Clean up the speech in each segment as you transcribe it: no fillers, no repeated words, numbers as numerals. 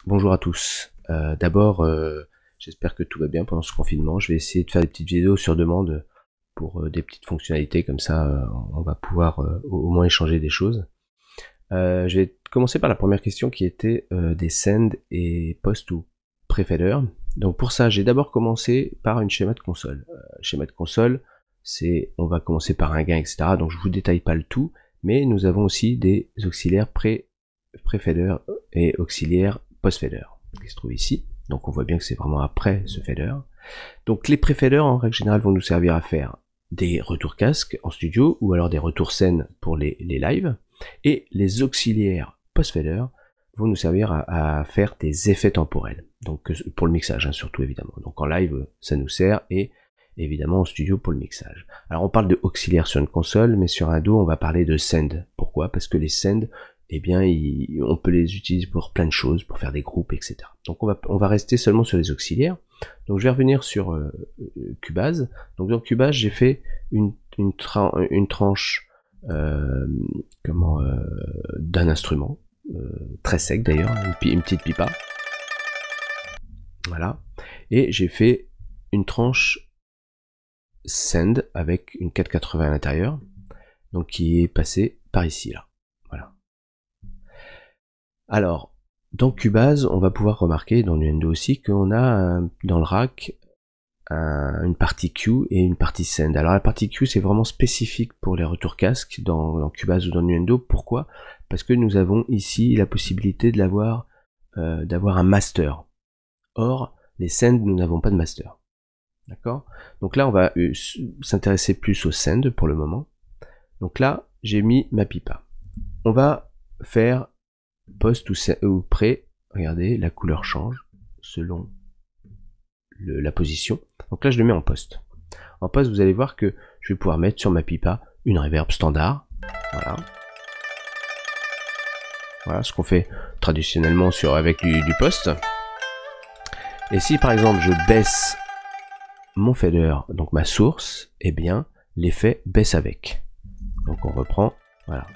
Bonjour à tous. D'abord, j'espère que tout va bien pendant ce confinement. Je vais essayer de faire des petites vidéos sur demande pour des petites fonctionnalités, comme ça on va pouvoir au moins échanger des choses. Je vais commencer par la première question qui était des send et post ou prefader. Donc pour ça, j'ai d'abord commencé par une schéma de console. Schéma de console, c'est on va commencer par un gain, etc. Donc je vous détaille pas le tout, mais nous avons aussi des auxiliaires prefader et auxiliaires post-fader qui se trouve ici. Donc on voit bien que c'est vraiment après ce fader. Donc les pré-faders en règle générale vont nous servir à faire des retours casque en studio ou alors des retours scène pour les lives. Et les auxiliaires post-fader vont nous servir à faire des effets temporels. Donc pour le mixage hein, surtout évidemment. Donc en live ça nous sert et évidemment en studio pour le mixage. Alors on parle de auxiliaires sur une console, mais sur un dos on va parler de send. Pourquoi? Parce que les send, eh bien, on peut les utiliser pour plein de choses, pour faire des groupes, etc. Donc on va rester seulement sur les auxiliaires. Donc je vais revenir sur Cubase. Donc dans Cubase, j'ai fait une tranche d'un instrument, très sec d'ailleurs, une petite pipa. Voilà. Et j'ai fait une tranche send avec une 480 à l'intérieur, donc qui est passée par ici, là. Voilà. Alors, dans Cubase, on va pouvoir remarquer, dans Nuendo aussi, qu'on a dans le rack une partie Q et une partie Send. Alors la partie Q, c'est vraiment spécifique pour les retours casque dans Cubase ou dans Nuendo. Pourquoi? Parce que nous avons ici la possibilité de l'avoir, d'avoir un master. Or, les Send, nous n'avons pas de master. D'accord? Donc là, on va s'intéresser plus au Send pour le moment. Donc là, j'ai mis ma pipa. On va faire post ou pré, regardez, la couleur change selon la position. Donc là, je le mets en post. En post, vous allez voir que je vais pouvoir mettre sur ma pipa une reverb standard. Voilà. Voilà ce qu'on fait traditionnellement avec du post. Et si par exemple je baisse mon fader, donc ma source, eh bien l'effet baisse avec. Donc on reprend, voilà.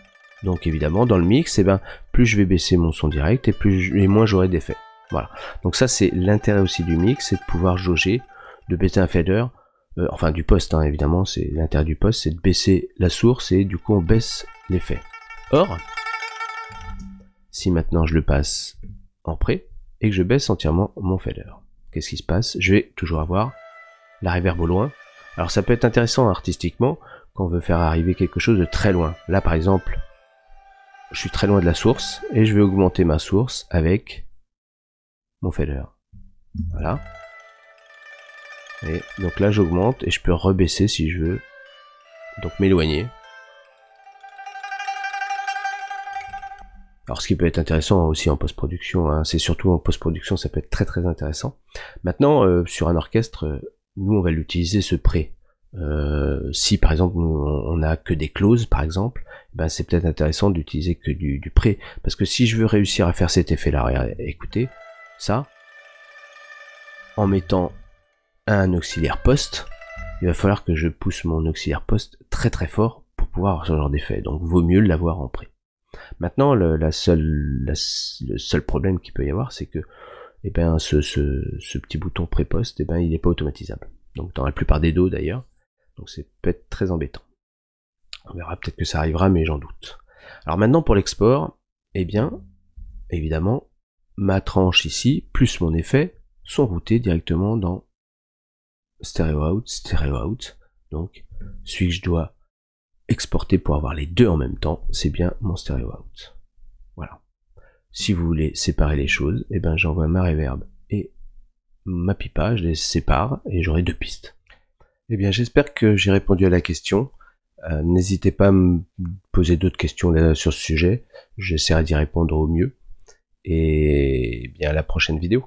Donc évidemment dans le mix, eh ben, plus je vais baisser mon son direct et moins j'aurai d'effet. Voilà. Donc ça c'est l'intérêt aussi du mix, c'est de pouvoir jauger, de baisser un fader, enfin du post hein, évidemment, c'est l'intérêt du post, c'est de baisser la source et du coup on baisse l'effet. Or, si maintenant je le passe en pré et que je baisse entièrement mon fader, qu'est-ce qui se passe? Je vais toujours avoir la reverb au loin. Alors ça peut être intéressant artistiquement quand on veut faire arriver quelque chose de très loin. Là par exemple, je suis très loin de la source et je vais augmenter ma source avec mon fader. Voilà. Et donc là j'augmente et je peux rebaisser si je veux. Donc m'éloigner. Alors ce qui peut être intéressant aussi en post-production, hein, c'est surtout en post-production ça peut être très très intéressant. Maintenant sur un orchestre, nous on va l'utiliser ce pré. Si par exemple on a que des closes par exemple, ben c'est peut-être intéressant d'utiliser que du pré, parce que si je veux réussir à faire cet effet là, regardez, écoutez ça, en mettant un auxiliaire post, il va falloir que je pousse mon auxiliaire post très très fort pour pouvoir avoir ce genre d'effet, donc vaut mieux l'avoir en pré. Maintenant le seul problème qu'il peut y avoir, c'est que eh ben, ce petit bouton pré-post, eh ben, il n'est pas automatisable, donc dans la plupart des dos d'ailleurs. Donc c'est peut-être très embêtant. On verra, peut-être que ça arrivera, mais j'en doute. Alors maintenant pour l'export, eh bien, évidemment, ma tranche ici, plus mon effet, sont routés directement dans Stereo Out. Donc, celui que je dois exporter pour avoir les deux en même temps, c'est bien mon Stereo Out. Voilà. Si vous voulez séparer les choses, eh ben, j'envoie ma reverb et ma pipa, je les sépare et j'aurai deux pistes. Eh bien, j'espère que j'ai répondu à la question. N'hésitez pas à me poser d'autres questions sur ce sujet. J'essaierai d'y répondre au mieux. Et bien, à la prochaine vidéo.